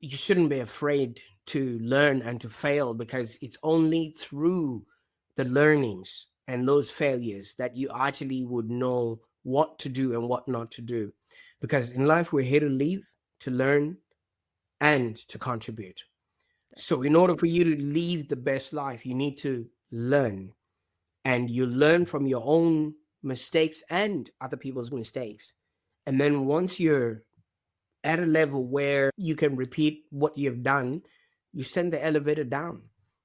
you shouldn't be afraid to learn and to fail, because it's only through the learnings and those failures that you actually would know what to do and what not to do. Because in life, we're here to live, to learn, and to contribute. So, in order for you to live the best life, you need to learn, and you learn from your own mistakes and other people's mistakes. And then once you're at a level where you can repeat what you've done, you send the elevator down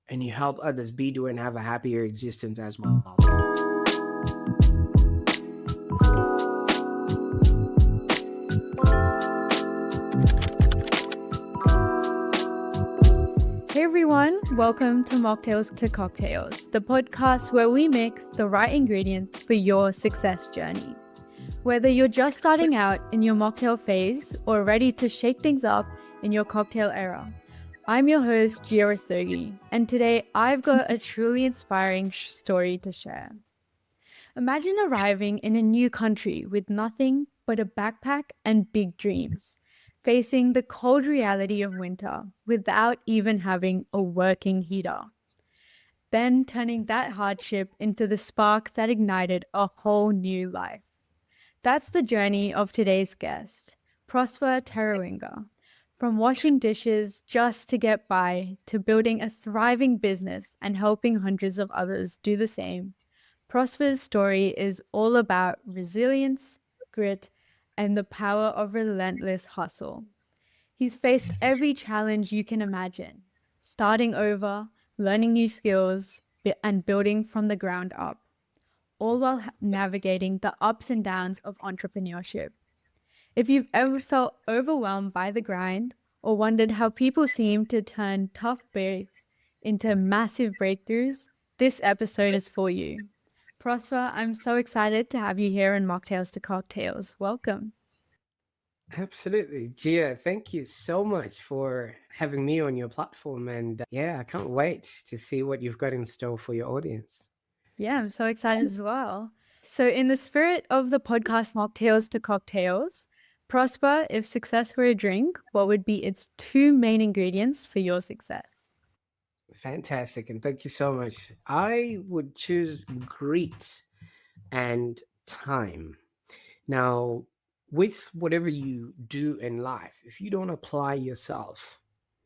and you help others be, do, and have a happier existence as well. Hey everyone, welcome to Mocktails to Cocktails, the podcast where we mix the right ingredients for your success journey. Whether you're just starting out in your mocktail phase or ready to shake things up in your cocktail era, I'm your host, Jia Rastogi, and today I've got a truly inspiring story to share. Imagine arriving in a new country with nothing but a backpack and big dreams, facing the cold reality of winter without even having a working heater. Then turning that hardship into the spark that ignited a whole new life. That's the journey of today's guest, Prosper Taruvinga. From washing dishes just to get by to building a thriving business and helping hundreds of others do the same, Prosper's story is all about resilience, grit, and the power of relentless hustle. He's faced every challenge you can imagine, starting over, learning new skills, and building from the ground up, all while navigating the ups and downs of entrepreneurship. If you've ever felt overwhelmed by the grind or wondered how people seem to turn tough breaks into massive breakthroughs, this episode is for you. Prosper, I'm so excited to have you here in Mocktails to Cocktails. Welcome. Absolutely. Gia, thank you so much for having me on your platform. And yeah, I can't wait to see what you've got in store for your audience. Yeah, I'm so excited as well. So, in the spirit of the podcast Mocktails to Cocktails, Prosper, if success were a drink, what would be its two main ingredients for your success? Fantastic. And thank you so much. I would choose grit and time. Now, with whatever you do in life, if you don't apply yourself,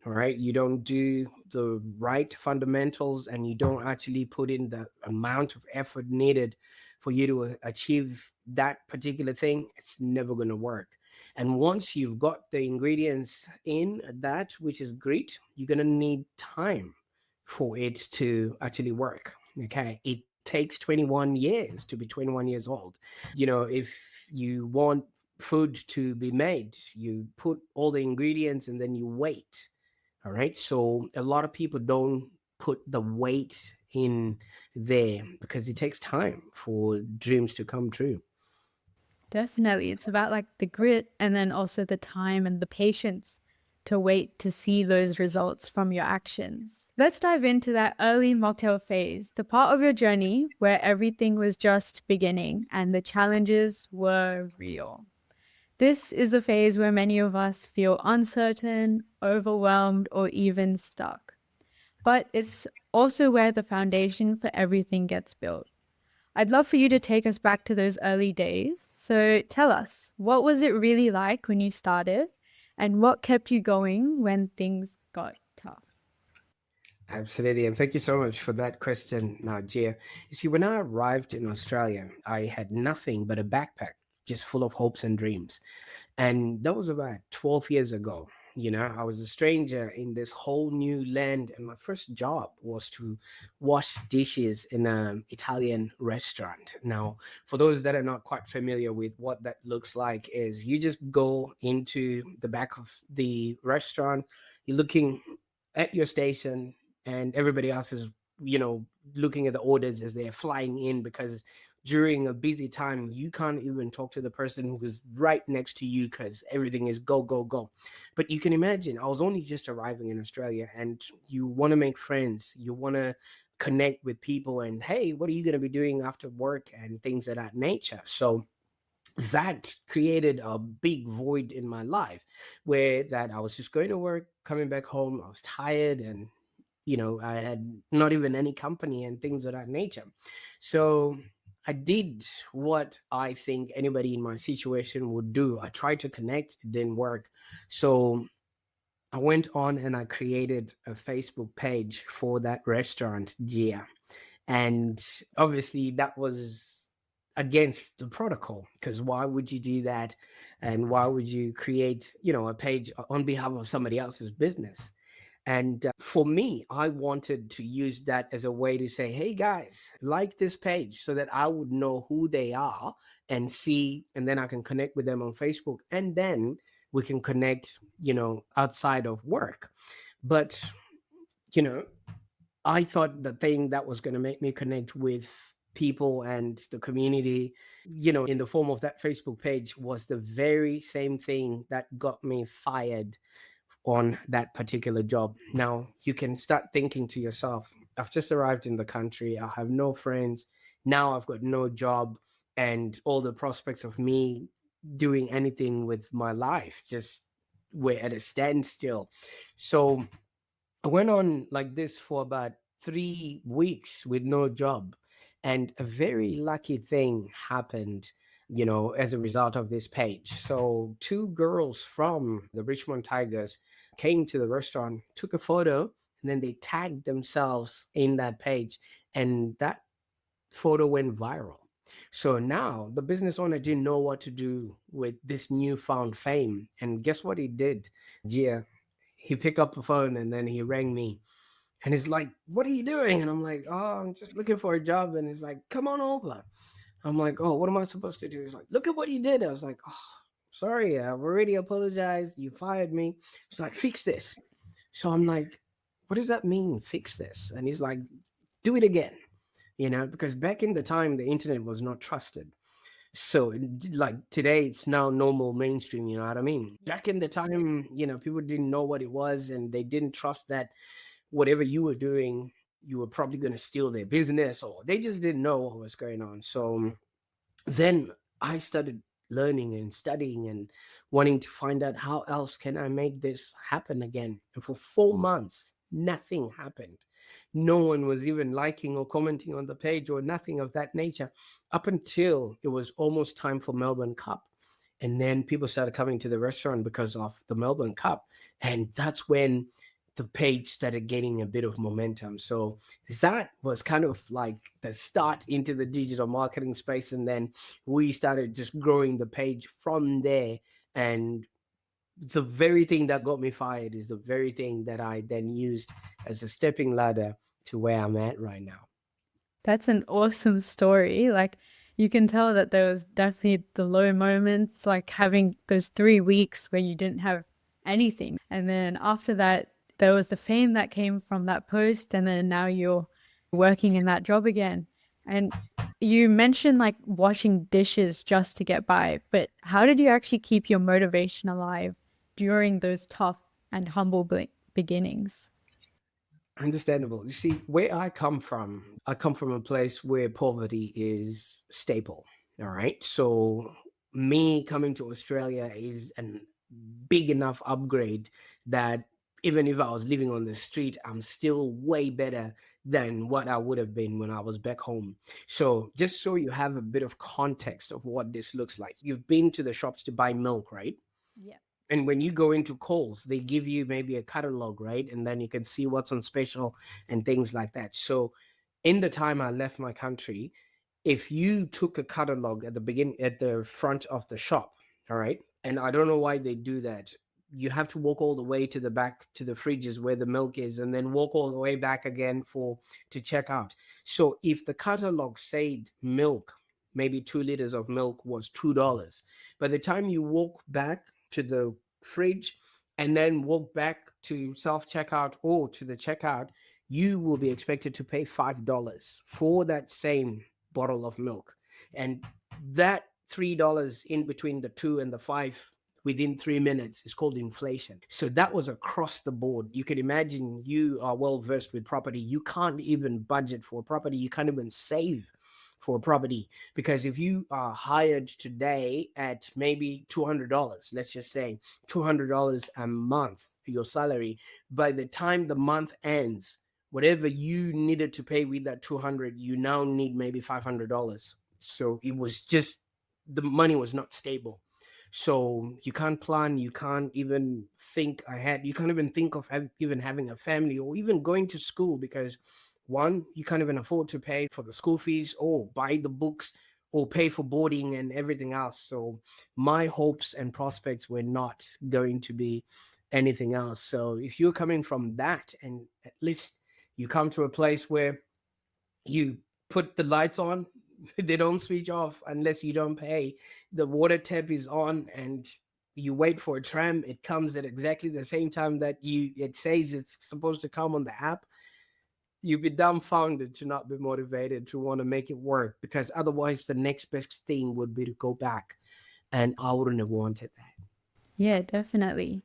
all right, you don't do the right fundamentals and you don't actually put in the amount of effort needed for you to achieve that particular thing, it's never going to work. And once you've got the ingredients in that, which is great, you're going to need time for it to actually work. Okay. It takes 21 years to be 21 years old. If you want food to be made, you put all the ingredients and then you wait. All right. So a lot of people don't put the weight in there because it takes time for dreams to come true. Definitely. It's about like the grit and then also the time and the patience to wait to see those results from your actions. Let's dive into that early mocktail phase, the part of your journey where everything was just beginning and the challenges were real. This is a phase where many of us feel uncertain, overwhelmed, or even stuck. But it's also where the foundation for everything gets built. I'd love for you to take us back to those early days. So tell us, what was it really like when you started and what kept you going when things got tough? Absolutely. And thank you so much for that question, Gia. You see, when I arrived in Australia, I had nothing but a backpack just full of hopes and dreams. And that was about 12 years ago. I was a stranger in this whole new land, and my first job was to wash dishes in an Italian restaurant. Now, for those that are not quite familiar with what that looks like, is you just go into the back of the restaurant, you're looking at your station, and everybody else is, you know, looking at the orders as they're flying in, because during a busy time you can't even talk to the person who's right next to you because everything is go go go. But you can imagine, I was only just arriving in Australia, and you want to make friends, you want to connect with people, and hey, what are you going to be doing after work and things of that nature. So that created a big void in my life, where that I was just going to work, coming back home, I was tired, and I had not even any company and things of that nature. So I did what I think anybody in my situation would do. I tried to connect, it didn't work. So I went on and I created a Facebook page for that restaurant, Jia. And obviously that was against the protocol, because why would you do that? And why would you create, a page on behalf of somebody else's business? And for me, I wanted to use that as a way to say, hey guys, like this page, so that I would know who they are and see, and then I can connect with them on Facebook. And then we can connect, outside of work. But, you know, I thought the thing that was going to make me connect with people and the community, in the form of that Facebook page, was the very same thing that got me fired on that particular job. Now you can start thinking to yourself, I've just arrived in the country, I have no friends, now I've got no job, and all the prospects of me doing anything with my life just were at a standstill. So I went on like this for about 3 weeks with no job. And a very lucky thing happened, as a result of this page. So, two girls from the Richmond Tigers came to the restaurant, took a photo, and then they tagged themselves in that page. And that photo went viral. So now the business owner didn't know what to do with this newfound fame. And guess what he did, Gia? He picked up the phone and then he rang me, and he's like, "What are you doing?" And I'm like, "Oh, I'm just looking for a job." And he's like, "Come on over." I'm like, "Oh, what am I supposed to do?" He's like, "Look at what you did." I was like, "Oh, sorry, I've already apologized. You fired me." He's like, "Fix this." So I'm like, "What does that mean, fix this?" And he's like, "Do it again." Because back in the time, the internet was not trusted. So, like today, it's now normal mainstream. You know what I mean? Back in the time, people didn't know what it was, and they didn't trust that whatever you were doing, you were probably going to steal their business, or they just didn't know what was going on. So then I started learning and studying and wanting to find out how else can I make this happen again. And for 4 months, nothing happened. No one was even liking or commenting on the page or nothing of that nature, up until it was almost time for Melbourne Cup. And then people started coming to the restaurant because of the Melbourne Cup. And that's when the page started gaining a bit of momentum. So that was kind of like the start into the digital marketing space. And then we started just growing the page from there. And the very thing that got me fired is the very thing that I then used as a stepping ladder to where I'm at right now. That's an awesome story. Like, you can tell that there was definitely the low moments, like having those 3 weeks where you didn't have anything. And then after that, there was the fame that came from that post. And then now you're working in that job again. And you mentioned like washing dishes just to get by, but how did you actually keep your motivation alive during those tough and humble beginnings? Understandable. You see, where I come from a place where poverty is staple. All right. So me coming to Australia is an big enough upgrade that even if I was living on the street, I'm still way better than what I would have been when I was back home. So just so you have a bit of context of what this looks like, you've been to the shops to buy milk, right? Yeah. And when you go into Coles, they give you maybe a catalog, right? And then you can see what's on special and things like that. So, in the time I left my country, if you took a catalog at the beginning, at the front of the shop, all right, and I don't know why they do that. You have to walk all the way to the back to the fridges where the milk is, and then walk all the way back again for to check out. So, if the catalog said milk, maybe 2 liters of milk was $2. By the time you walk back to the fridge and then walk back to self checkout or to the checkout, you will be expected to pay $5 for that same bottle of milk. And that $3 in between the two and the five within 3 minutes is called inflation. So that was across the board. You can imagine, you are well versed with property. You can't even budget for property. You can't even save for a property. Because if you are hired today at maybe $200, let's just say $200 a month, your salary, by the time the month ends, whatever you needed to pay with that 200, you now need maybe $500. So it was just, the money was not stable. So you can't plan, you can't even think ahead, you can't even think of even having a family or even going to school, because one, you can't even afford to pay for the school fees or buy the books or pay for boarding and everything else. So my hopes and prospects were not going to be anything else. So if you're coming from that, and at least you come to a place where you put the lights on, they don't switch off unless you don't pay, the water tap is on, and you wait for a tram, it comes at exactly the same time that you it says it's supposed to come on the app, you'd be dumbfounded to not be motivated to want to make it work, because otherwise the next best thing would be to go back, and I wouldn't have wanted that. Yeah, definitely.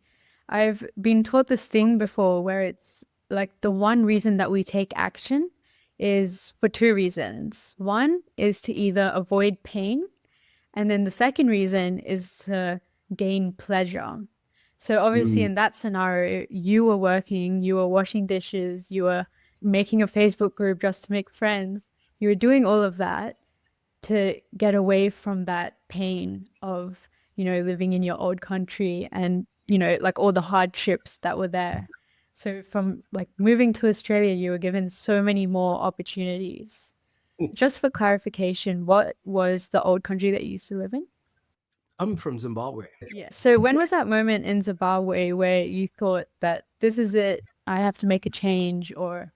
I've been taught this thing before where it's like the one reason that we take action is for two reasons. One is to either avoid pain, and then the second reason is to gain pleasure. So, obviously, Mm. in that scenario, you were working, you were washing dishes, you were making a Facebook group just to make friends. You were doing all of that to get away from that pain of, living in your old country and, like all the hardships that were there. So from like moving to Australia, you were given so many more opportunities. Just for clarification, what was the old country that you used to live in? I'm from Zimbabwe. Yeah. So when was that moment in Zimbabwe where you thought that this is it, I have to make a change, or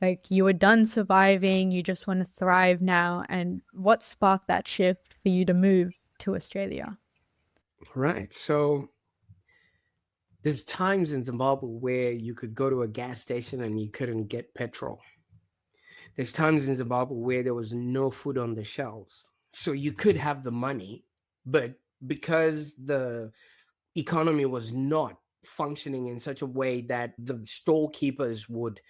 like you were done surviving, you just want to thrive now? And what sparked that shift for you to move to Australia? Right. So there's times in Zimbabwe where you could go to a gas station and you couldn't get petrol. There's times in Zimbabwe where there was no food on the shelves. So you could have the money, but because the economy was not functioning in such a way that the storekeepers would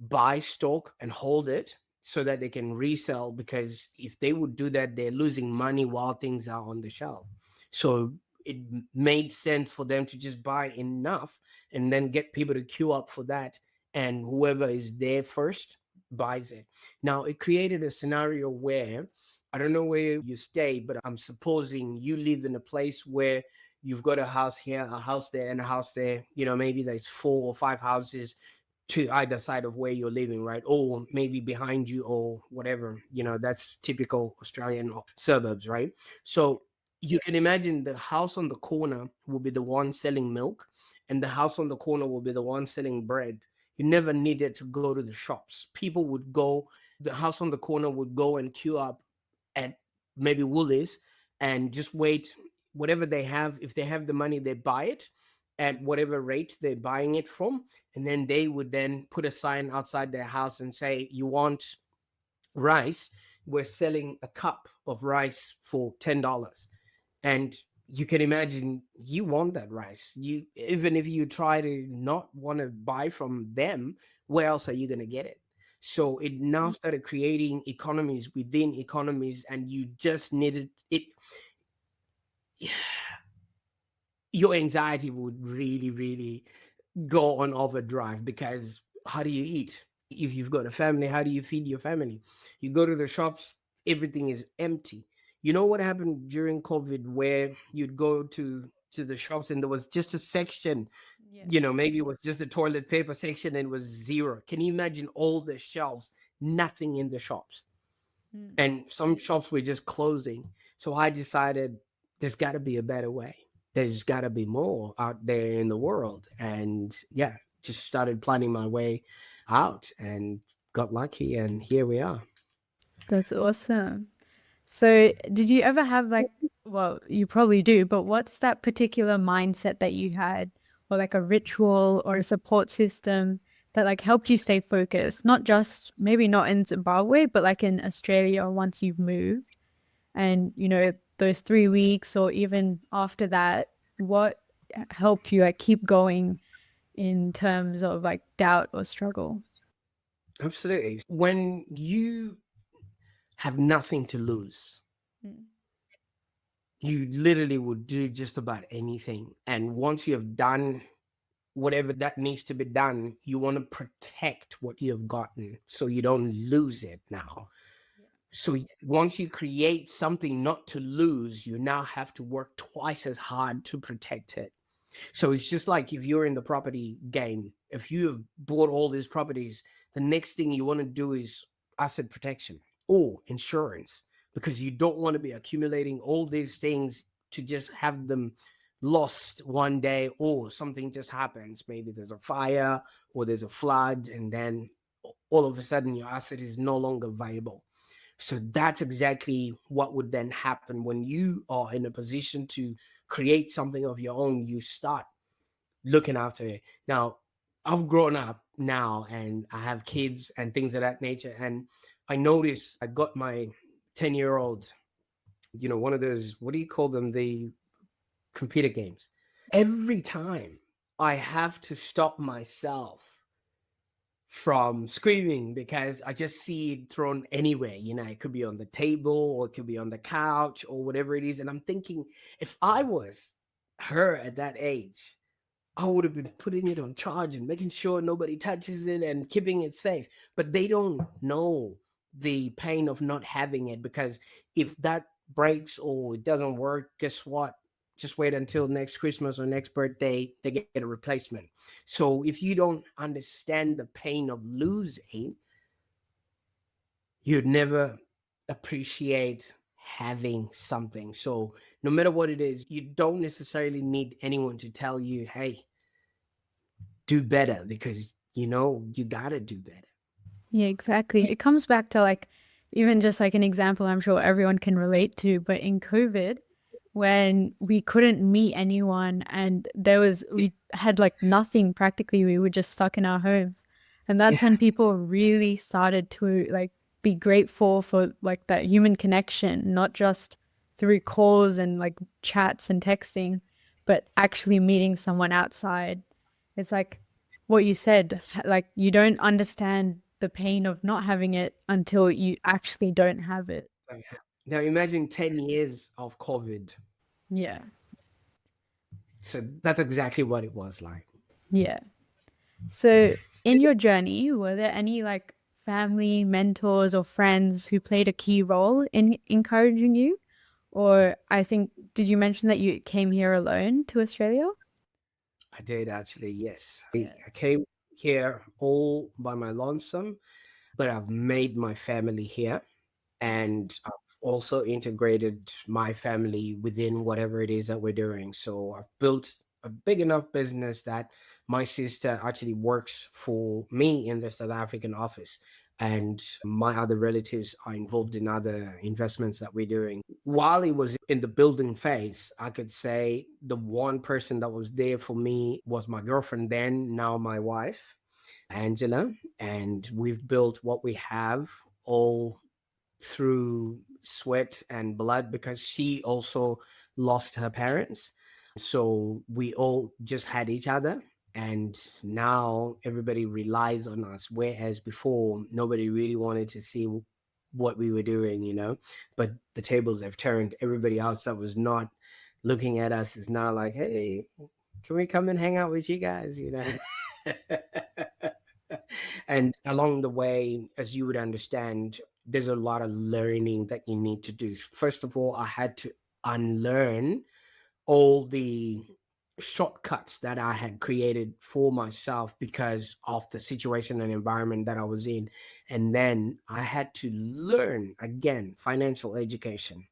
buy stock and hold it so that they can resell, because if they would do that, they're losing money while things are on the shelf. So it made sense for them to just buy enough and then get people to queue up for that, and whoever is there first buys it. Now it created a scenario where, I don't know where you stay, but I'm supposing you live in a place where you've got a house here, a house there, and a house there. Maybe there's 4 or 5 houses to either side of where you're living, right? Or maybe behind you or whatever. That's typical Australian suburbs, right? So you can imagine the house on the corner will be the one selling milk, and the house on the corner will be the one selling bread. You never needed to go to the shops. People would go, the house on the corner would go and queue up at maybe Woolies and just wait. Whatever they have, if they have the money, they buy it at whatever rate they're buying it from, and then they would then put a sign outside their house and say, you want rice, we're selling a cup of rice for $10. And you can imagine, you want that rice, you, even if you try to not want to buy from them, where else are you going to get it? So it now started creating economies within economies, and you just needed it. Your anxiety would really, really go on overdrive, because how do you eat? If you've got a family, how do you feed your family? You go to the shops, everything is empty. You know what happened during COVID, where you'd go to the shops and there was just a section, Yeah. maybe it was just the toilet paper section, and it was zero. Can you imagine all the shelves, nothing in the shops? Mm. And some shops were just closing. So I decided there's got to be a better way. There's got to be more out there in the world. And yeah, just started planning my way out and got lucky. And here we are. That's awesome. So, did you ever have like, well, you probably do, but what's that particular mindset that you had, or like a ritual or a support system that like helped you stay focused? Not just maybe not in Zimbabwe, but like in Australia once you've moved, and those 3 weeks or even after that, what helped you like keep going in terms of like doubt or struggle? Absolutely. When you have nothing to lose. Mm. You literally would do just about anything. And once you have done whatever that needs to be done, you want to protect what you have gotten so you don't lose it now. So once you create something not to lose, you now have to work twice as hard to protect it. So it's just like if you're in the property game, if you have bought all these properties, the next thing you want to do is asset protection or insurance, because you don't want to be accumulating all these things to just have them lost one day, or something just happens. Maybe there's a fire or there's a flood, and then all of a sudden your asset is no longer viable. So that's exactly what would then happen when you are in a position to create something of your own. You start looking after it. Now, I've grown up now and I have kids and things of that nature. And I noticed I got my 10-year-old, one of those, what do you call them? The computer games. Every time I have to stop myself from screaming because I just see it thrown anywhere. It could be on the table or it could be on the couch or whatever it is. And I'm thinking, if I was her at that age, I would have been putting it on charge and making sure nobody touches it and keeping it safe. But they don't know the pain of not having it, because if that breaks or it doesn't work, guess what? Just wait until next Christmas or next birthday, they get a replacement. So if you don't understand the pain of losing, you'd never appreciate having something. So no matter what it is, you don't necessarily need anyone to tell you, hey, do better, because you gotta do better. Yeah, exactly. It comes back to like, even just like an example I'm sure everyone can relate to, but in COVID, when we couldn't meet anyone and we had like nothing practically, we were just stuck in our homes. And that's Yeah, when people really started to like be grateful for like that human connection, not just through calls and like chats and texting, but actually meeting someone outside. It's like what you said, like you don't understand the pain of not having it until you actually don't have it. now imagine 10 years of COVID. Yeah. So that's exactly what it was like. Yeah. So, in your journey, were there any like family, mentors, or friends who played a key role in encouraging you? Or I think, did you mention that you came here alone to Australia? I did actually, yes. I, Yeah. I came here all by my lonesome, but I've made my family here, and I've also integrated my family within whatever it is that we're doing. So I've built a big enough business that my sister actually works for me in the South African office. And my other relatives are involved in other investments that we're doing. While it was in the building phase, I could say the one person that was there for me was my girlfriend then, now my wife, Angela. And we've built what we have all through sweat and blood, because she also lost her parents. So we all just had each other. And now everybody relies on us. Whereas before, nobody really wanted to see what we were doing. But the tables have turned. Everybody else that was not looking at us is now like, hey, can we come and hang out with you guys? And along the way, as you would understand, there's a lot of learning that you need to do. First of all, I had to unlearn all the shortcuts that I had created for myself because of the situation and environment that I was in. And then I had to learn again financial education.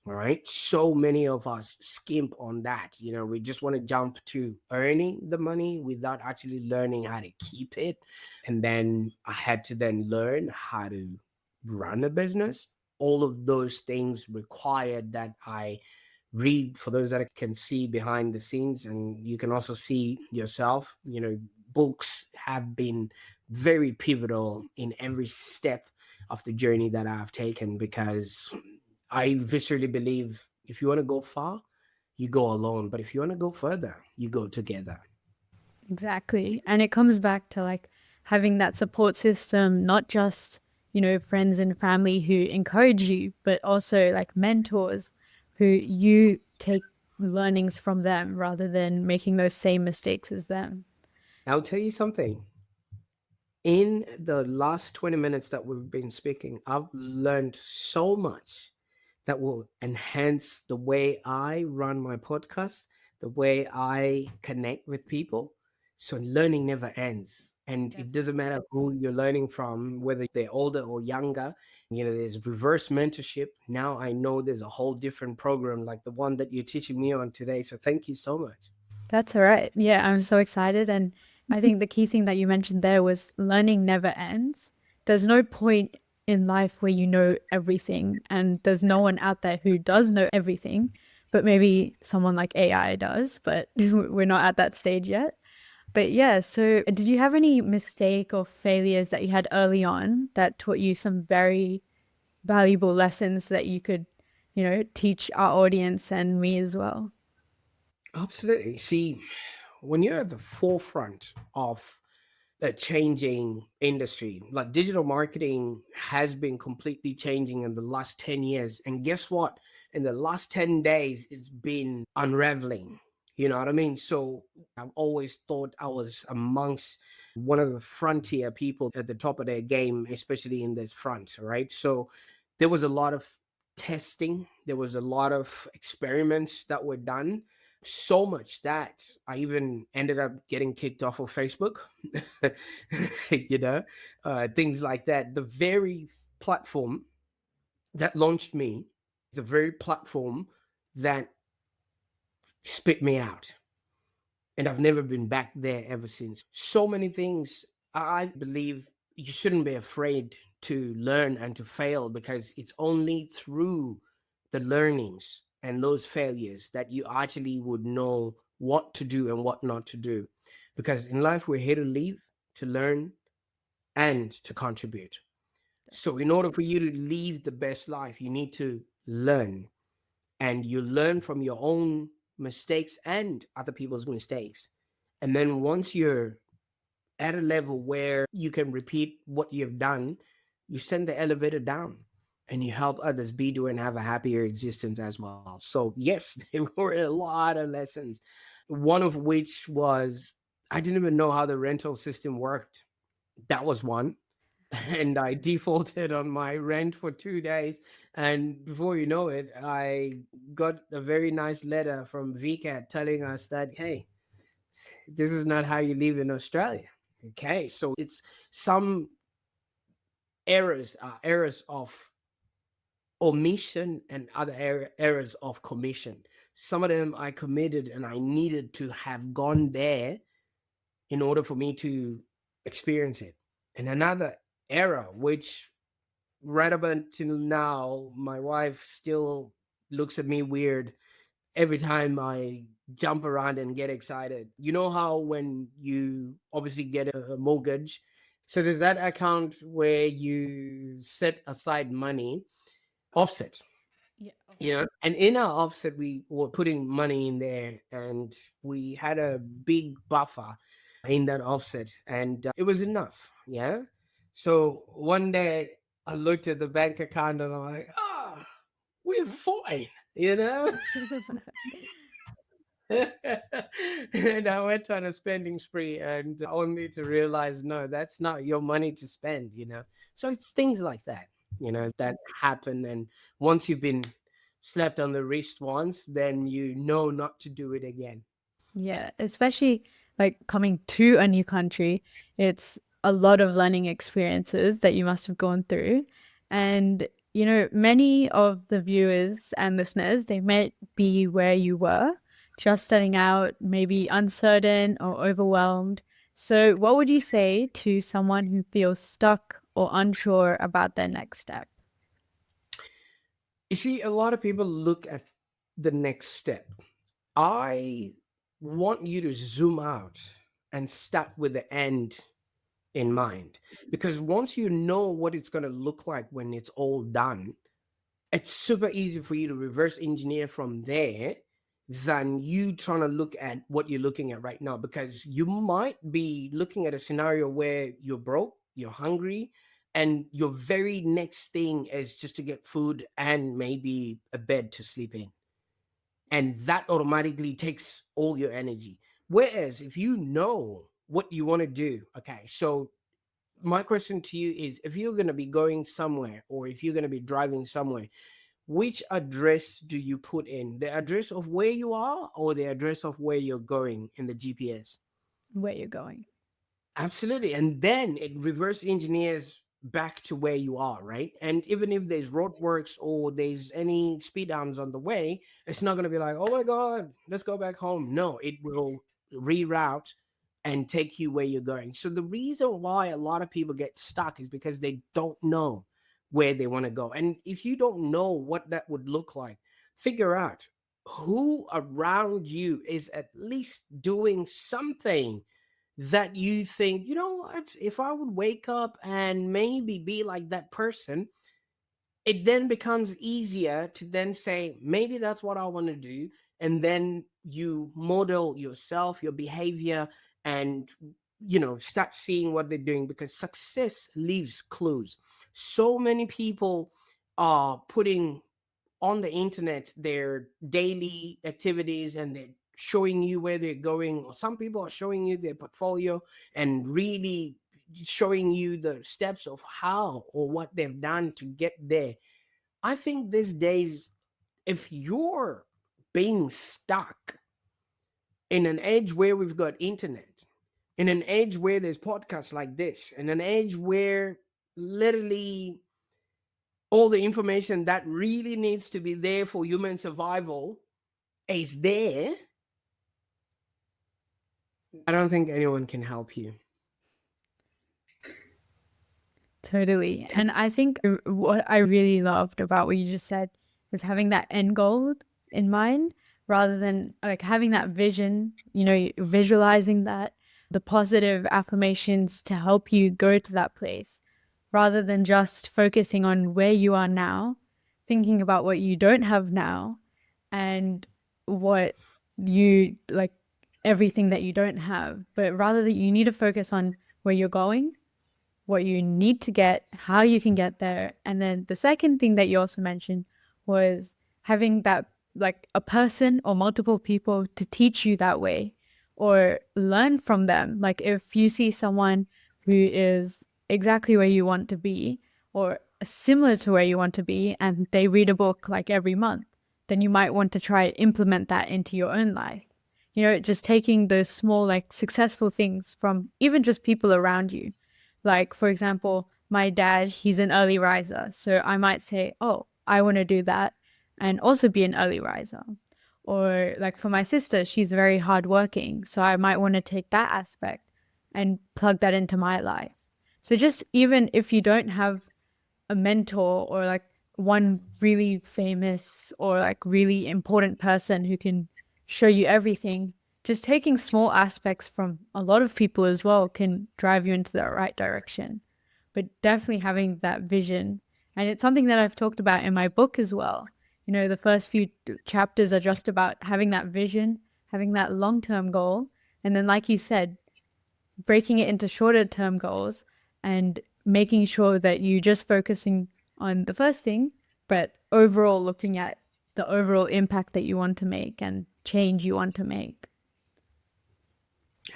All right. So many of us skimp on that. We just want to jump to earning the money without actually learning how to keep it. And then I had to then learn how to run a business. All of those things required that I read. For those that can see behind the scenes, and you can also see yourself, books have been very pivotal in every step of the journey that I've taken, because I viscerally believe if you want to go far, you go alone. But if you want to go further, you go together. Exactly. And it comes back to like having that support system, not just friends and family who encourage you, but also like mentors who you take learnings from them rather than making those same mistakes as them. I'll tell you something. In the last 20 minutes that we've been speaking, I've learned so much that will enhance the way I run my podcast, the way I connect with people. So learning never ends. And it doesn't matter who you're learning from, whether they're older or younger. There's reverse mentorship. Now I know there's a whole different program like the one that you're teaching me on today. So thank you so much. That's all right. Yeah, I'm so excited. And I think the key thing that you mentioned there was learning never ends. There's no point in life where you know everything, and there's no one out there who does know everything, but maybe someone like AI does, but we're not at that stage yet. But yeah, so did you have any mistake or failures that you had early on that taught you some very valuable lessons that you could, teach our audience and me as well? Absolutely. See, when you're at the forefront of a changing industry, like digital marketing has been completely changing in the last 10 years. And guess what? In the last 10 days, it's been unraveling. You know what I mean? So I've always thought I was amongst one of the frontier people at the top of their game, especially in this front, right? So there was a lot of testing, there was a lot of experiments that were done, so much that I even ended up getting kicked off of Facebook, you know, things like that. The very platform that launched me, the very platform that spit me out. And I've never been back there ever since. So many things. I believe you shouldn't be afraid to learn and to fail, because it's only through the learnings and those failures that you actually would know what to do and what not to do. Because in life, we're here to live, to learn, and to contribute. So, in order for you to live the best life, you need to learn, and you learn from your own mistakes and other people's mistakes. And then once you're at a level where you can repeat what you've done, you send the elevator down and you help others be, do, and have a happier existence as well. So, yes, there were a lot of lessons. One of which was I didn't even know how the rental system worked. That was one. And I defaulted on my rent for 2 days. And before you know it, I got a very nice letter from VCAT telling us that, hey, this is not how you live in Australia. Okay, so it's some errors of omission and other errors of commission. Some of them I committed and I needed to have gone there in order for me to experience it. And another error, which right up until now, my wife still looks at me weird every time I jump around and get excited. You know how when you obviously get a mortgage, so there's that account where you set aside money, offset, Yeah. and in our offset, we were putting money in there, and we had a big buffer in that offset, and it was enough. Yeah. So one day I looked at the bank account and I'm like, ah, we're fine, you know? And I went on a spending spree, and only to realize, no, that's not your money to spend. So it's things like that, that happen. And once you've been slapped on the wrist once, then you know not to do it again. Yeah, especially like coming to a new country, it's a lot of learning experiences that you must have gone through. And, many of the viewers and listeners, they might be where you were, just starting out, maybe uncertain or overwhelmed. So, what would you say to someone who feels stuck or unsure about their next step? You see, a lot of people look at the next step. I want you to zoom out and start with the end in mind. Because once you know what it's going to look like when it's all done, it's super easy for you to reverse engineer from there than you trying to look at what you're looking at right now. Because you might be looking at a scenario where you're broke, you're hungry, and your very next thing is just to get food and maybe a bed to sleep in, and that automatically takes all your energy. Whereas if you know what you want to do, okay, so my question to you is, if you're going to be going somewhere or if you're going to be driving somewhere, which address do you put in? The address of where you are or the address of where you're going in the GPS? Where you're going. Absolutely. And then it reverse engineers back to where you are, right? And even if there's roadworks or there's any speed arms on the way, it's not going to be like, oh my God, let's go back home. No, it will reroute and take you where you're going. So the reason why a lot of people get stuck is because they don't know where they want to go. And if you don't know what that would look like, figure out who around you is at least doing something that you think, you know what, if I would wake up and maybe be like that person, it then becomes easier to then say, maybe that's what I want to do. And then you model yourself, your behavior, and start seeing what they're doing, because success leaves clues. So many people are putting on the internet their daily activities, and they're showing you where they're going, or some people are showing you their portfolio and really showing you the steps of how or what they've done to get there. I think these days, if you're being stuck in an age where we've got internet, in an age where there's podcasts like this, in an age where literally all the information that really needs to be there for human survival is there, I don't think anyone can help you. Totally. And I think what I really loved about what you just said is having that end goal in mind rather than like having that vision, visualizing that, the positive affirmations to help you go to that place rather than just focusing on where you are now, thinking about what you don't have now and what you like, everything that you don't have, but rather that you need to focus on where you're going, what you need to get, how you can get there. And then the second thing that you also mentioned was having that, like a person or multiple people to teach you that way or learn from them. Like if you see someone who is exactly where you want to be or similar to where you want to be and they read a book like every month, then you might want to try implement that into your own life. Just taking those small, like successful things from even just people around you. Like, for example, my dad, he's an early riser. So I might say, oh, I want to do that and also be an early riser. Or like for my sister, she's very hardworking. So I might want to take that aspect and plug that into my life. So just even if you don't have a mentor or like one really famous or like really important person who can show you everything, just taking small aspects from a lot of people as well can drive you into the right direction. But definitely having that vision. And it's something that I've talked about in my book as well. The first few chapters are just about having that vision, having that long term goal. And then, like you said, breaking it into shorter term goals and making sure that you just focusing on the first thing, but overall looking at the overall impact that you want to make and change you want to make.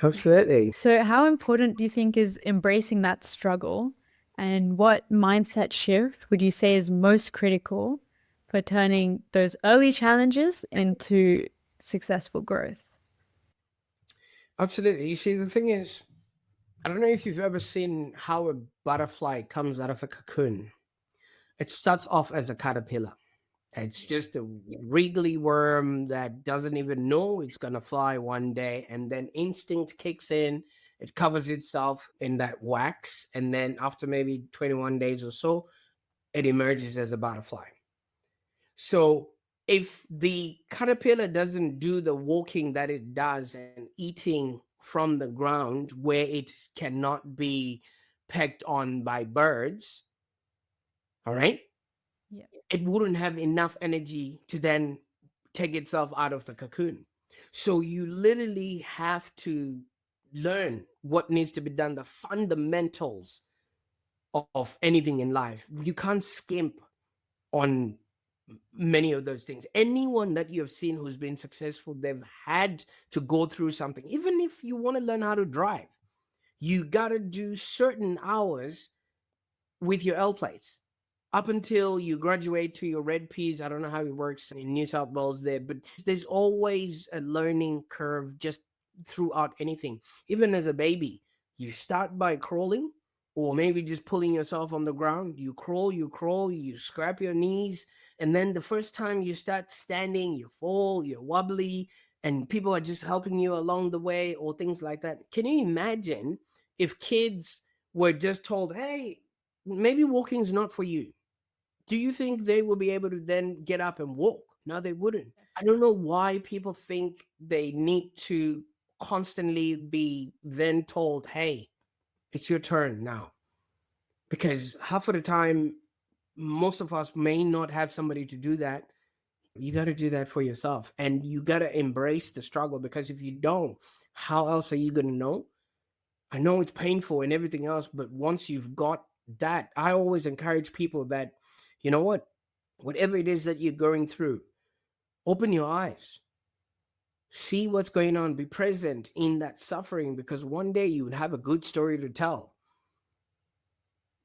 Absolutely. So, how important do you think is embracing that struggle? And what mindset shift would you say is most critical for turning those early challenges into successful growth? Absolutely. You see, the thing is, I don't know if you've ever seen how a butterfly comes out of a cocoon. It starts off as a caterpillar. It's just a wriggly worm that doesn't even know it's going to fly one day. And then instinct kicks in. It covers itself in that wax. And then after maybe 21 days or so, it emerges as a butterfly. So if the caterpillar doesn't do the walking that it does and eating from the ground where it cannot be pecked on by birds, all right, Yeah. it wouldn't have enough energy to then take itself out of the cocoon. So you literally have to learn what needs to be done, the fundamentals of anything in life. You can't skimp on many of those things. Anyone that you have seen who's been successful, they've had to go through something. Even if you want to learn how to drive, you got to do certain hours with your L plates up until you graduate to your red P's. I don't know how it works in New South Wales there, but there's always a learning curve just throughout anything. Even as a baby, you start by crawling or maybe just pulling yourself on the ground. You crawl, you scrape your knees. And then the first time you start standing, you fall, you're wobbly, and people are just helping you along the way or things like that. Can you imagine if kids were just told, hey, maybe walking is not for you? Do you think they will be able to then get up and walk? No, they wouldn't. I don't know why people think they need to constantly be then told, hey, it's your turn now. Because half of the time, most of us may not have somebody to do that. You got to do that for yourself, and you got to embrace the struggle, because if you don't, how else are you going to know? I know it's painful and everything else, but once you've got that, I always encourage people that, you know what, whatever it is that you're going through, open your eyes, see what's going on, be present in that suffering, because one day you would have a good story to tell,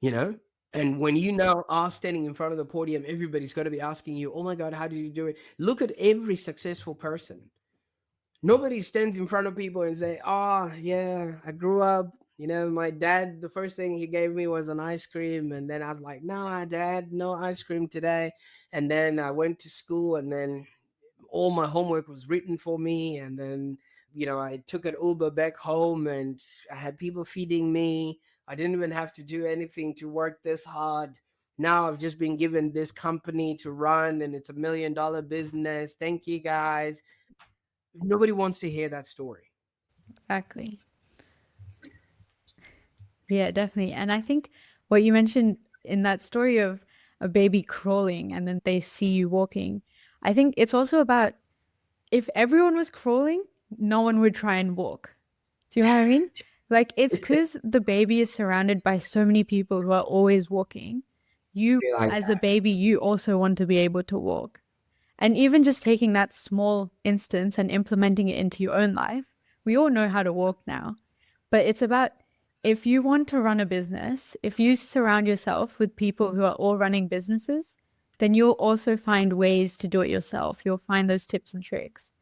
you know? And when you now are standing in front of the podium, everybody's going to be asking you, oh my God, how did you do it? Look at every successful person. Nobody stands in front of people and say, "Oh, yeah, I grew up. My dad. The first thing he gave me was an ice cream, and then I was like, no, Dad, no ice cream today." And then I went to school, and then all my homework was written for me, and then I took an Uber back home, and I had people feeding me. I didn't even have to do anything to work this hard. Now I've just been given this company to run, and it's $1 million business. Thank you, guys. Nobody wants to hear that story. Exactly. Yeah, definitely. And I think what you mentioned in that story of a baby crawling and then they see you walking, I think it's also about if everyone was crawling, no one would try and walk. Do you know what I mean? Like, it's because the baby is surrounded by so many people who are always walking. You, Be like as a that. baby, you also want to be able to walk. And even just taking that small instance and implementing it into your own life, we all know how to walk now. But it's about if you want to run a business, if you surround yourself with people who are all running businesses, then you'll also find ways to do it yourself. You'll find those tips and tricks.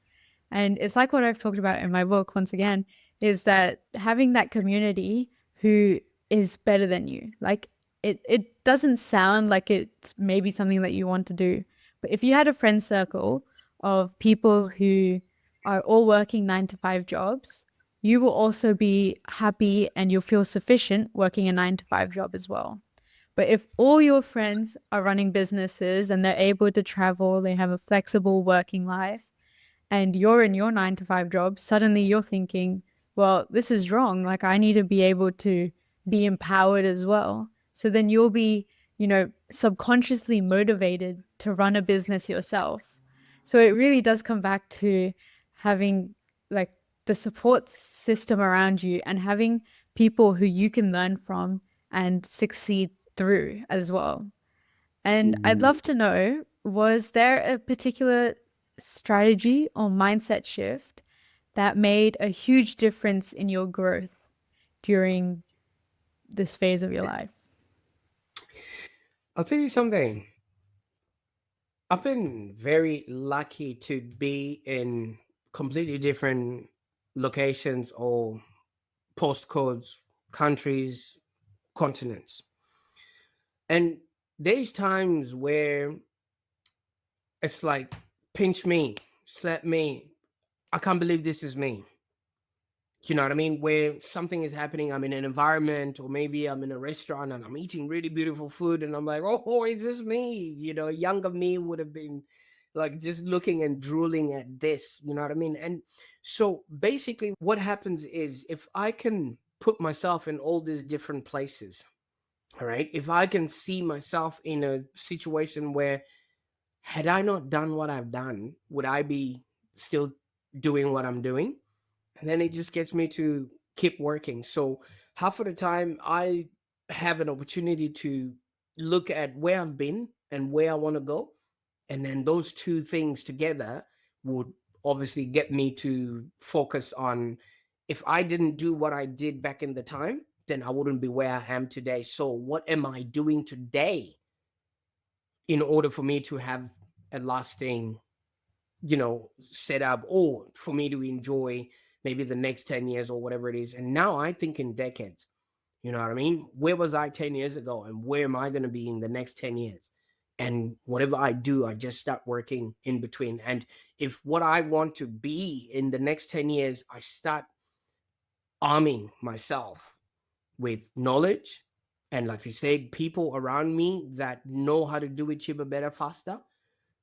And it's like what I've talked about in my book, once again, is that having that community who is better than you. Like it doesn't sound like it's maybe something that you want to do. But if you had a friend circle of people who are all working 9 to 5 jobs, you will also be happy and you'll feel sufficient working a 9 to 5 job as well. But if all your friends are running businesses and they're able to travel, they have a flexible working life, and you're in your 9 to 5 job, suddenly you're thinking, well, this is wrong. Like, I need to be able to be empowered as well. So then you'll be, subconsciously motivated to run a business yourself. So it really does come back to having like the support system around you and having people who you can learn from and succeed through as well. And I'd Mm. love to know, was there a particular strategy or mindset shift that made a huge difference in your growth during this phase of your life? I'll tell you something. I've been very lucky to be in completely different locations or postcodes, countries, continents. And there's times where it's like, pinch me, slap me. I can't believe this is me. You know what I mean? Where something is happening, I'm in an environment, or maybe I'm in a restaurant and I'm eating really beautiful food, and I'm like, oh, is this me? Younger me would have been like just looking and drooling at this. You know what I mean? And so basically, what happens is if I can put myself in all these different places, all right, if I can see myself in a situation where, had I not done what I've done, would I be still doing what I'm doing? And then it just gets me to keep working. So half of the time, I have an opportunity to look at where I've been and where I want to go. And then those two things together would obviously get me to focus on, if I didn't do what I did back in the time, then I wouldn't be where I am today. So, what am I doing today in order for me to have a lasting, setup, or for me to enjoy maybe the next 10 years or whatever it is? And now I think in decades. You know what I mean? Where was I 10 years ago, and where am I going to be in the next 10 years? And whatever I do, I just start working in between. And if what I want to be in the next 10 years, I start arming myself with knowledge, and like you said, people around me that know how to do it cheaper, better, faster,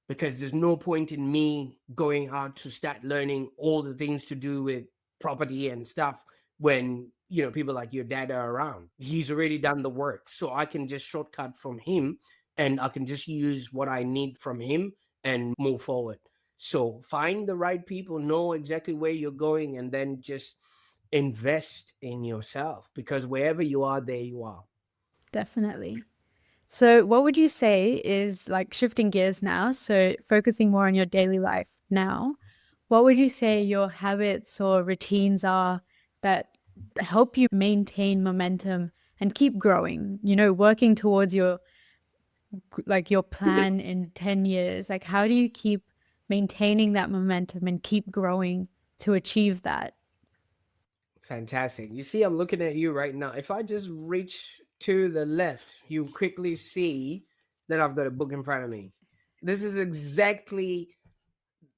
because there's no point in me going out to start learning all the things to do with property and stuff when people like your dad are around. He's already done the work, so I can just shortcut from him, and I can just use what I need from him and move forward. So find the right people, know exactly where you're going, and then just invest in yourself, because wherever you are, there you are. Definitely. So, what would you say is, like, shifting gears now? So, focusing more on your daily life now, what would you say your habits or routines are that help you maintain momentum and keep growing, working towards your plan in 10 years? Like, how do you keep maintaining that momentum and keep growing to achieve that? Fantastic. You see, I'm looking at you right now. If I just reach to the left, you quickly see that I've got a book in front of me. This is exactly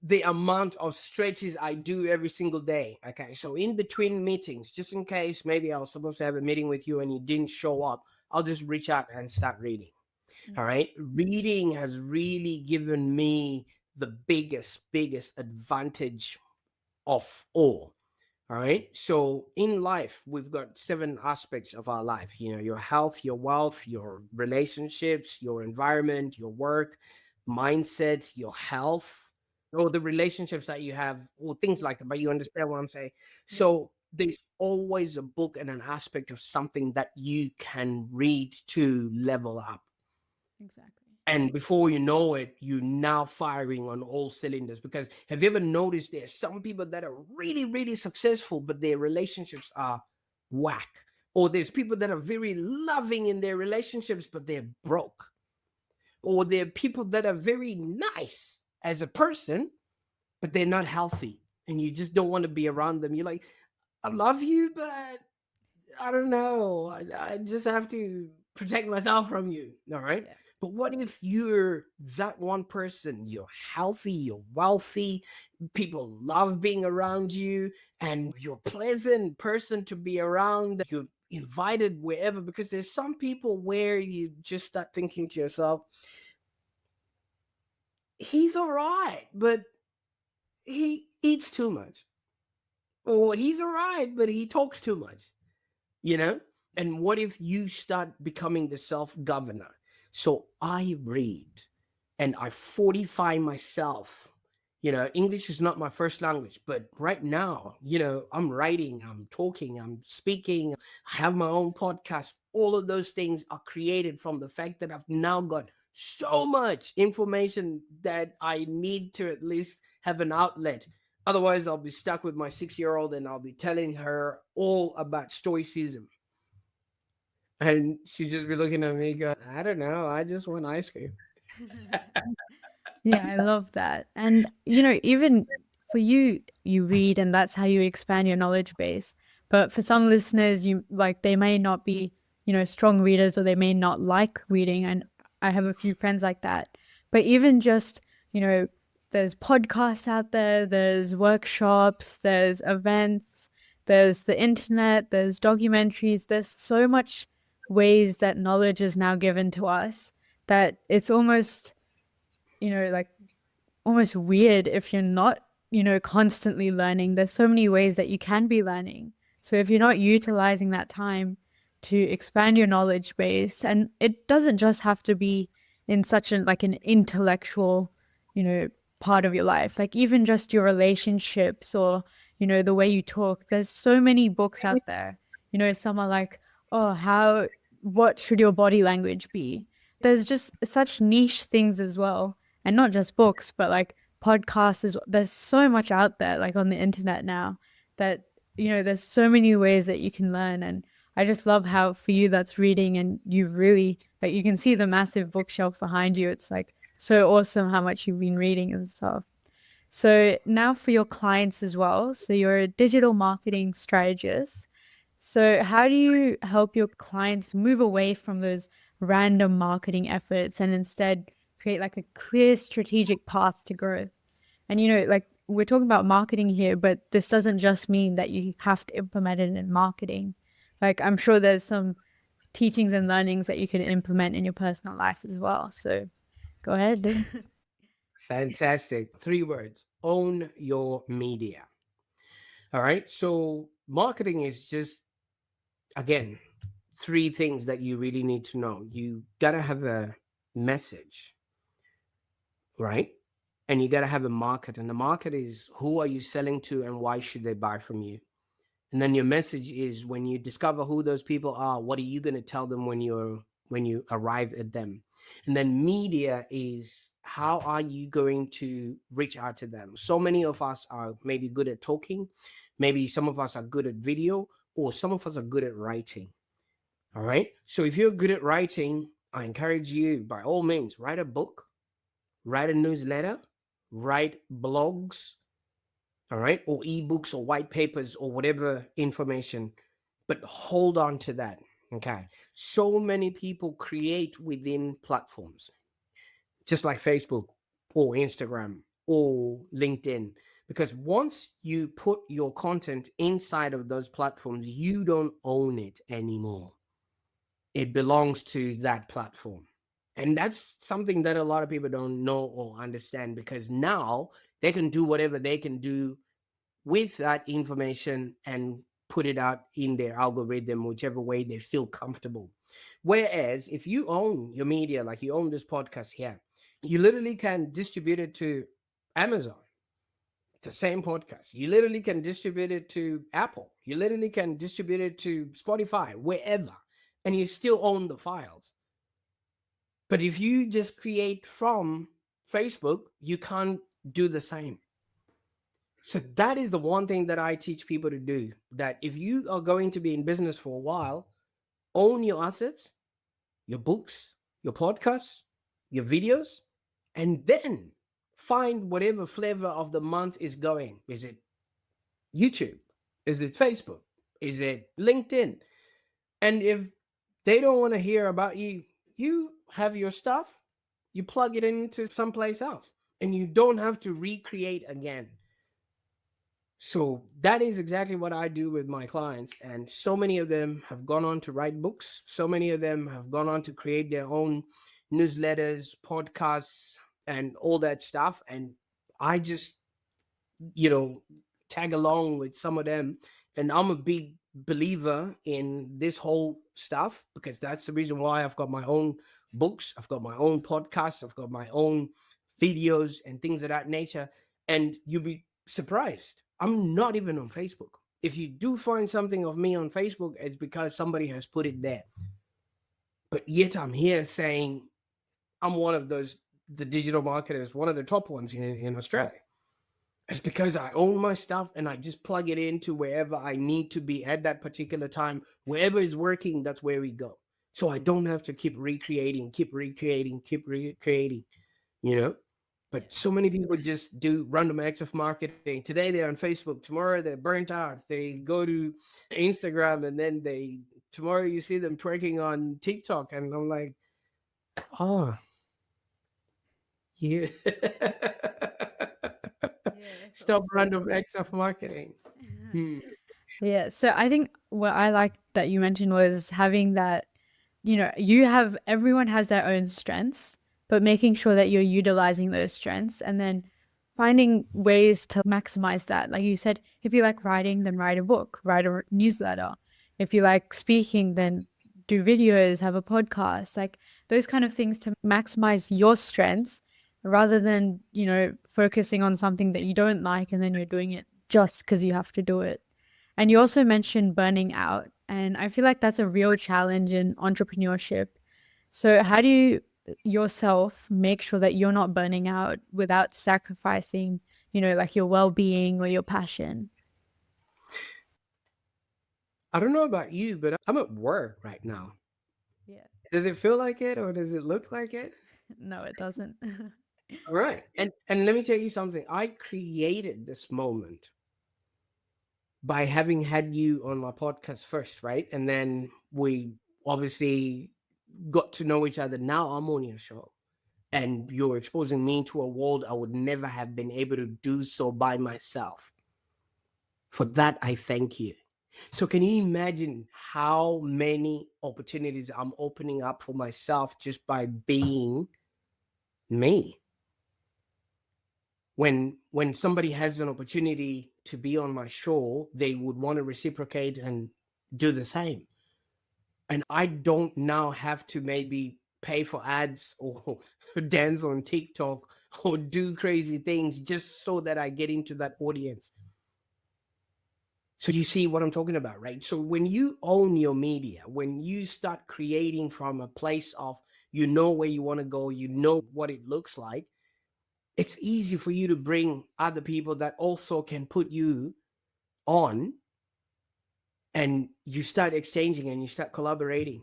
the amount of stretches I do every single day. Okay. So, in between meetings, just in case maybe I was supposed to have a meeting with you and you didn't show up, I'll just reach out and start reading. All right. Reading has really given me the biggest advantage of all. All right. So in life, we've got 7 aspects of our life, your health, your wealth, your relationships, your environment, your work, mindset, your health, or the relationships that you have, or things like that. But you understand what I'm saying? Yeah, So there's always a book and an aspect of something that you can read to level up. exactly. And before you know it, you're now firing on all cylinders. Because have you ever noticed there's some people that are really, really successful, but their relationships are whack? Or there's people that are very loving in their relationships, but they're broke. Or there are people that are very nice as a person, but they're not healthy. And you just don't want to be around them. You're like, I love you, but I don't know. I just have to protect myself from you. All right. Yeah, But what if you're that one person? You're healthy, you're wealthy, people love being around you, and you're a pleasant person to be around. You're invited wherever, because there's some people where you just start thinking to yourself, he's all right, but he eats too much. Or he's all right, but he talks too much. you know and what if you start becoming the self governor? So I read and I fortify myself. English is not my first language, but right now, I'm writing, I'm talking, I'm speaking, I have my own podcast. All of those things are created from the fact that I've now got so much information that I need to at least have an outlet. Otherwise, I'll be stuck with my 6-year old and I'll be telling her all about stoicism. And she'd just be looking at me going, I don't know, I just want ice cream. yeah, I love that. And, even for you, you read and that's how you expand your knowledge base. But for some listeners, they may not be, strong readers or they may not like reading. And I have a few friends like that. But even just, there's podcasts out there, there's workshops, there's events, there's the internet, there's documentaries, there's so much ways that knowledge is now given to us that it's almost, like almost weird if you're not, constantly learning. There's so many ways that you can be learning. So if you're not utilizing that time to expand your knowledge base, and it doesn't just have to be in such an intellectual, you know, part of your life, like even just your relationships or, the way you talk. There's so many books out there. Some are like, oh, how what should your body language be? There's just such niche things as well. And not just books, but like podcasts there's so much out there, like on the internet now, that there's so many ways that you can learn. And I just love how for you that's reading, and you really like, you can see the massive bookshelf behind you. It's like so awesome how much you've been reading and stuff. So now for your clients as well. So you're a digital marketing strategist. So how do you help your clients move away from those random marketing efforts and instead create like a clear strategic path to growth? And like we're talking about marketing here, but this doesn't just mean that you have to implement it in marketing. Like I'm sure there's some teachings and learnings that you can implement in your personal life as well. So go ahead. Fantastic. 3 words: own your media. All right. So, marketing is just, again, 3 things that you really need to know. You got to have a message, right? And you got to have a market. And the market is, who are you selling to and why should they buy from you? And then your message is, when you discover who those people are, what are you going to tell them when you arrive at them? And then media is, how are you going to reach out to them? So many of us are maybe good at talking, maybe some of us are good at video, or some of us are good at writing. All right. So if you're good at writing, I encourage you, by all means, write a book, write a newsletter, write blogs, all right, or ebooks or white papers or whatever information, but hold on to that. Okay. So many people create within platforms, just like Facebook or Instagram or LinkedIn, because once you put your content inside of those platforms, you don't own it anymore. It belongs to that platform. And that's something that a lot of people don't know or understand, because now they can do whatever they can do with that information and put it out in their algorithm, whichever way they feel comfortable. Whereas if you own your media, like you own this podcast here, you literally can distribute it to Amazon, the same podcast. You literally can distribute it to Apple. You literally can distribute it to Spotify, wherever, and you still own the files. But if you just create from Facebook, you can't do the same. So that is the one thing that I teach people to do. That if you are going to be in business for a while, own your assets, your books, your podcasts, your videos, and then find whatever flavor of the month is going. Is it YouTube? Is it Facebook? Is it LinkedIn? And if they don't want to hear about you, you have your stuff, you plug it into someplace else, and you don't have to recreate again. So that is exactly what I do with my clients. And so many of them have gone on to write books. So many of them have gone on to create their own newsletters, podcasts, and all that stuff. And I just, you know, tag along with some of them. And I'm a big believer in this whole stuff, because that's the reason why I've got my own books, I've got my own podcasts, I've got my own videos and things of that nature. And you'll be surprised, I'm not even on Facebook. If you do find something of me on Facebook, it's because somebody has put it there. But yet I'm here saying I'm one of the digital marketers, one of the top ones in Australia. It's because I own my stuff and I just plug it into wherever I need to be at that particular time. Wherever is working, that's where we go. So I don't have to keep recreating, you know? But so many people just do random acts of marketing. Today they're on Facebook, tomorrow they're burnt out. They go to Instagram, and then tomorrow you see them twerking on TikTok. And I'm like, oh, you Yeah, that's stop awesome. random acts of marketing. Hmm. Yeah. So I think what I like that you mentioned was having that, everyone has their own strengths, but making sure that you're utilizing those strengths and then finding ways to maximize that. Like you said, if you like writing, then write a book, write a newsletter. If you like speaking, then do videos, have a podcast, like those kind of things to maximize your strengths rather than, focusing on something that you don't like and then you're doing it just because you have to do it. And you also mentioned burning out. And I feel like that's a real challenge in entrepreneurship. So, how do you yourself make sure that you're not burning out without sacrificing, like your well being or your passion? I don't know about you, but I'm at work right now. Yeah. Does it feel like it or does it look like it? No, it doesn't. All right. And let me tell you something. I created this moment by having had you on my podcast first, right? And then we obviously got to know each other. Now I'm on your show. And you're exposing me to a world I would never have been able to do so by myself. For that, I thank you. So, can you imagine how many opportunities I'm opening up for myself just by being me? When somebody has an opportunity to be on my show, they would want to reciprocate and do the same. And I don't now have to maybe pay for ads or dance on TikTok or do crazy things just so that I get into that audience. So you see what I'm talking about, right? So when you own your media, when you start creating from a place of you know where you want to go, you know what it looks like, it's easy for you to bring other people that also can put you on, and you start exchanging and you start collaborating.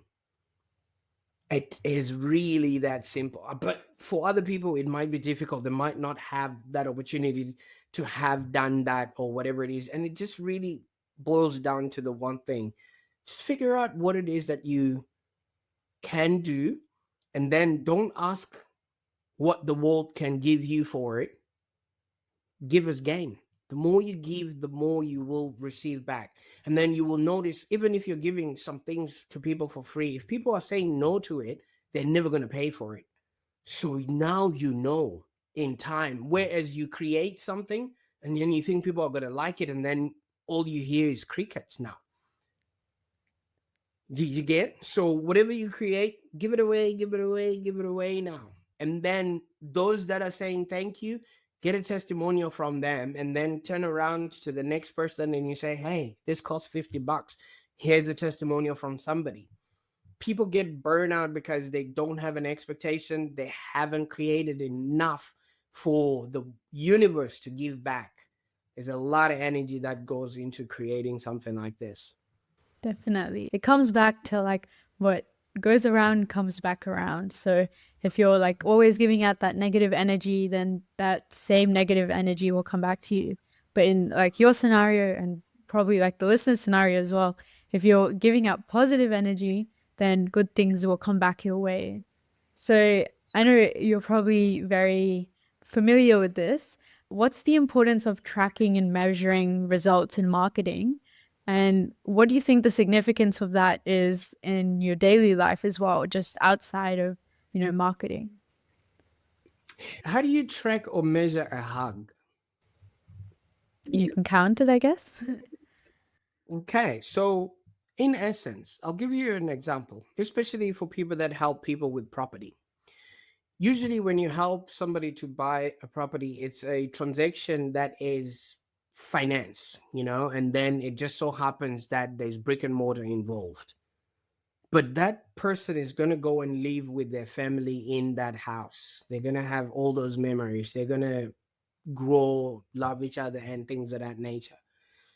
It is really that simple. But for other people, it might be difficult. They might not have that opportunity to have done that or whatever it is. And it just really boils down to the one thing: just figure out what it is that you can do. And then don't ask what the world can give you for it. Give us gain. The more you give, the more you will receive back. And then you will notice, even if you're giving some things to people for free, if people are saying no to it, they're never going to pay for it. So now you know in time. Whereas you create something and then you think people are going to like it, and then all you hear is crickets now. Do you get? So whatever you create, give it away, give it away, give it away now. And then those that are saying thank you, get a testimonial from them, and then turn around to the next person and you say, hey, this costs $50. Here's a testimonial from somebody. People get burnout because they don't have an expectation. They haven't created enough for the universe to give back. There's a lot of energy that goes into creating something like this. Definitely. It comes back to like what goes around comes back around. So if you're like always giving out that negative energy, then that same negative energy will come back to you. But in like your scenario and probably like the listener's scenario as well, if you're giving out positive energy, then good things will come back your way. So I know you're probably very familiar with this. What's the importance of tracking and measuring results in marketing? And what do you think the significance of that is in your daily life as well, just outside of, marketing? How do you track or measure a hug? You can count it, I guess. Okay, so in essence, I'll give you an example, especially for people that help people with property. Usually, when you help somebody to buy a property, it's a transaction that is finance, and then it just so happens that there's brick and mortar involved. But that person is going to go and live with their family in that house. They're going to have all those memories. They're going to grow, love each other, and things of that nature.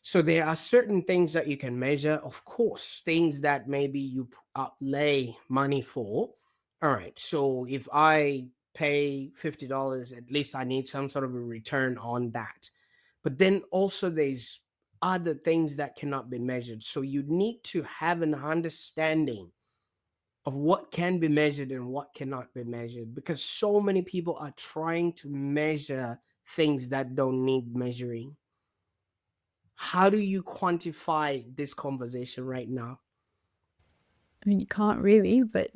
So there are certain things that you can measure, of course, things that maybe you outlay money for. All right. So if I pay $50, at least I need some sort of a return on that. But then also there's other things that cannot be measured. So you need to have an understanding of what can be measured and what cannot be measured, because so many people are trying to measure things that don't need measuring. How do you quantify this conversation right now? I mean, you can't really, but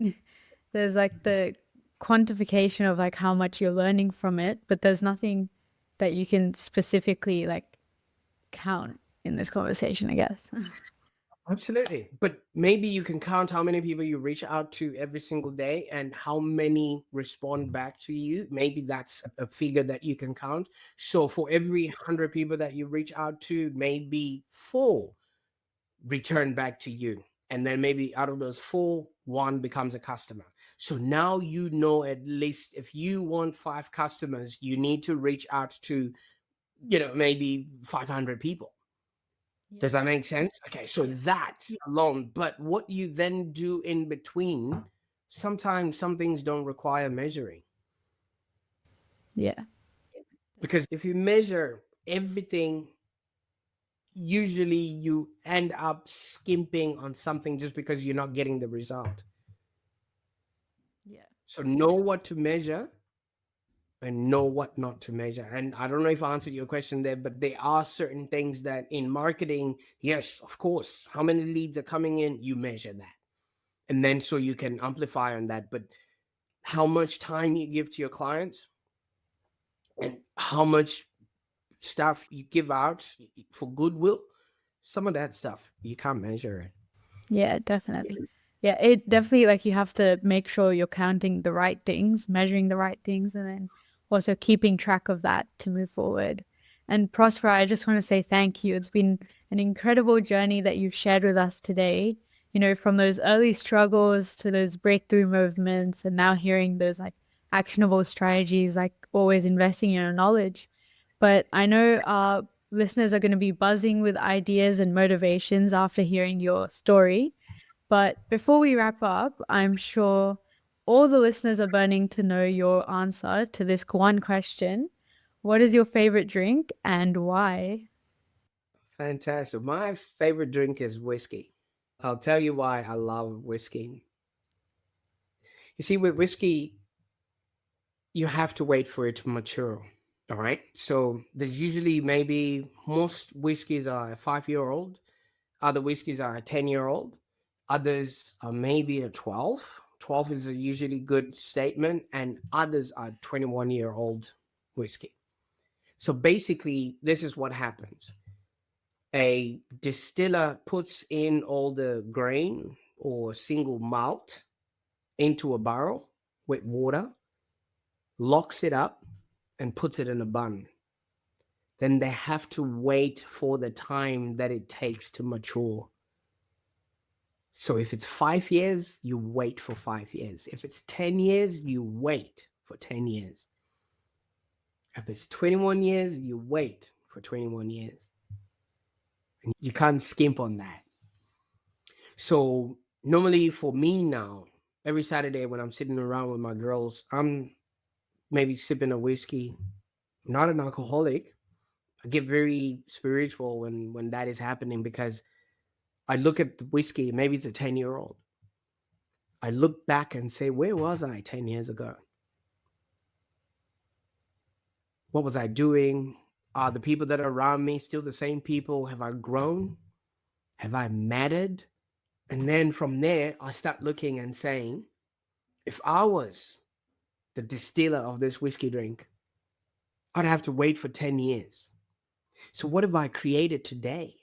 there's like the quantification of like how much you're learning from it, but there's nothing that you can specifically like count in this conversation, I guess. Absolutely. But maybe you can count how many people you reach out to every single day and how many respond back to you. Maybe that's a figure that you can count. So for every 100 people that you reach out to, maybe four return back to you. And then maybe out of those four, one becomes a customer. So now you know, at least if you want five customers, you need to reach out to, maybe 500 people. Does Yeah. that make sense? Okay, so Yeah. that alone, but what you then do in between, sometimes some things don't require measuring. Yeah. Because if you measure everything, usually you end up skimping on something just because you're not getting the result. Yeah. So know what to measure and know what not to measure. And I don't know if I answered your question there, but there are certain things that in marketing, yes, of course, how many leads are coming in, you measure that. And then so you can amplify on that. But how much time you give to your clients and how much stuff you give out for goodwill, some of that stuff you can't measure it. Yeah, definitely. Yeah, it definitely, like, you have to make sure you're counting the right things, measuring the right things, and then also keeping track of that to move forward. And Prosper, I just want to say thank you. It's been an incredible journey that you've shared with us today. From those early struggles to those breakthrough movements, and now hearing those like actionable strategies, like always investing in your knowledge. But I know our listeners are going to be buzzing with ideas and motivations after hearing your story. But before we wrap up, I'm sure all the listeners are burning to know your answer to this one question. What is your favorite drink and why? Fantastic. My favorite drink is whiskey. I'll tell you why I love whiskey. You see, with whiskey, you have to wait for it to mature. All right. So there's usually, maybe most whiskeys are a 5 year old, other whiskeys are a 10 year old, others are maybe a 12. 12 is a usually good statement, and others are 21-year-old whiskey. So basically, this is what happens: a distiller puts in all the grain or single malt into a barrel with water, locks it up, and puts it in a bun. Then they have to wait for the time that it takes to mature. So if it's 5 years, you wait for 5 years. If it's 10 years, you wait for 10 years. If it's 21 years, you wait for 21 years. And you can't skimp on that. So normally for me now, every Saturday when I'm sitting around with my girls, I'm maybe sipping a whiskey. I'm not an alcoholic. I get very spiritual when that is happening, because I look at the whiskey, maybe it's a 10-year-old. I look back and say, where was I 10 years ago? What was I doing? Are the people that are around me still the same people? Have I grown? Have I mattered? And then from there, I start looking and saying, if I was the distiller of this whiskey drink, I'd have to wait for 10 years. So, what have I created today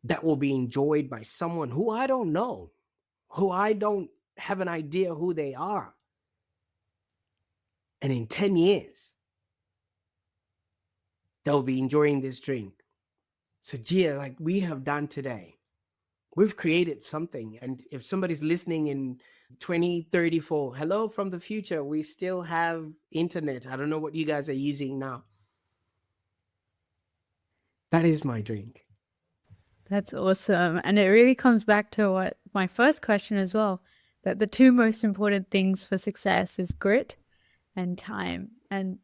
that will be enjoyed by someone who I don't know, who I don't have an idea who they are? And in 10 years, they'll be enjoying this drink. So, Gia, like we have done today, we've created something. And if somebody's listening in 2034, hello from the future, we still have internet. I don't know what you guys are using now. That is my drink. That's awesome. And it really comes back to what my first question as well, that the two most important things for success is grit and time. And,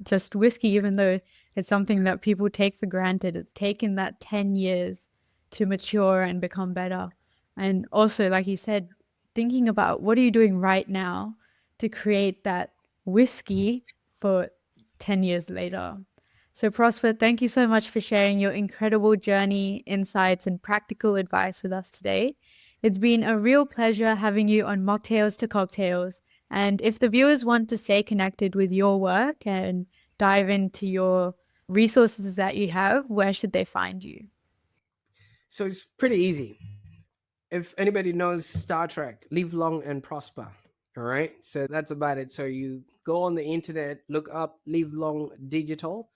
just whiskey, even though it's something that people take for granted, it's taken that 10 years to mature and become better. And also, like you said, thinking about what are you doing right now to create that whiskey for 10 years later. So, Prosper, thank you so much for sharing your incredible journey, insights, and practical advice with us today. It's been a real pleasure having you on Mocktails to Cocktails. And if the viewers want to stay connected with your work and dive into your resources that you have, where should they find you? So it's pretty easy. If anybody knows Star Trek, live long and prosper. All right. So that's about it. So you go on the internet, look up Livelong Digital.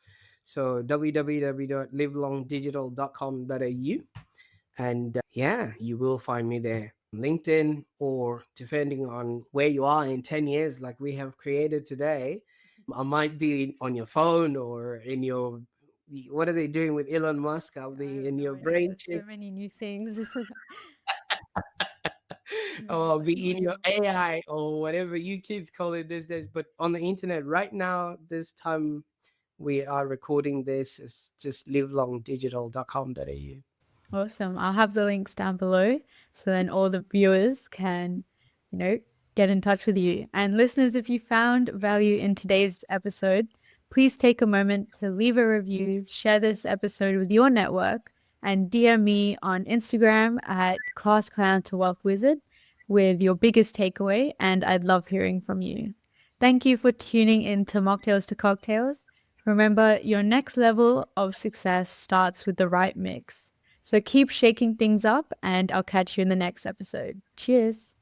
So www.livelongdigital.com.au. And yeah, you will find me there. LinkedIn, or depending on where you are in 10 years, like we have created today, I might be on your phone or in your, what are they doing with Elon Musk? I'll I be have in no your idea. brain There's so chip, many new things. or Just I'll like be in your audio. AI or whatever you kids call it these days. But on the internet right now, this time we are recording this, it's just livelongdigital.com.au. Awesome. I'll have the links down below so then all the viewers can, you know, get in touch with you. And listeners, if you found value in today's episode, please take a moment to leave a review, share this episode with your network, and DM me on Instagram at classclown to wealth wizard with your biggest takeaway. And I'd love hearing from you. Thank you for tuning in to Mocktails to Cocktails. Remember, your next level of success starts with the right mix. So keep shaking things up, and I'll catch you in the next episode. Cheers.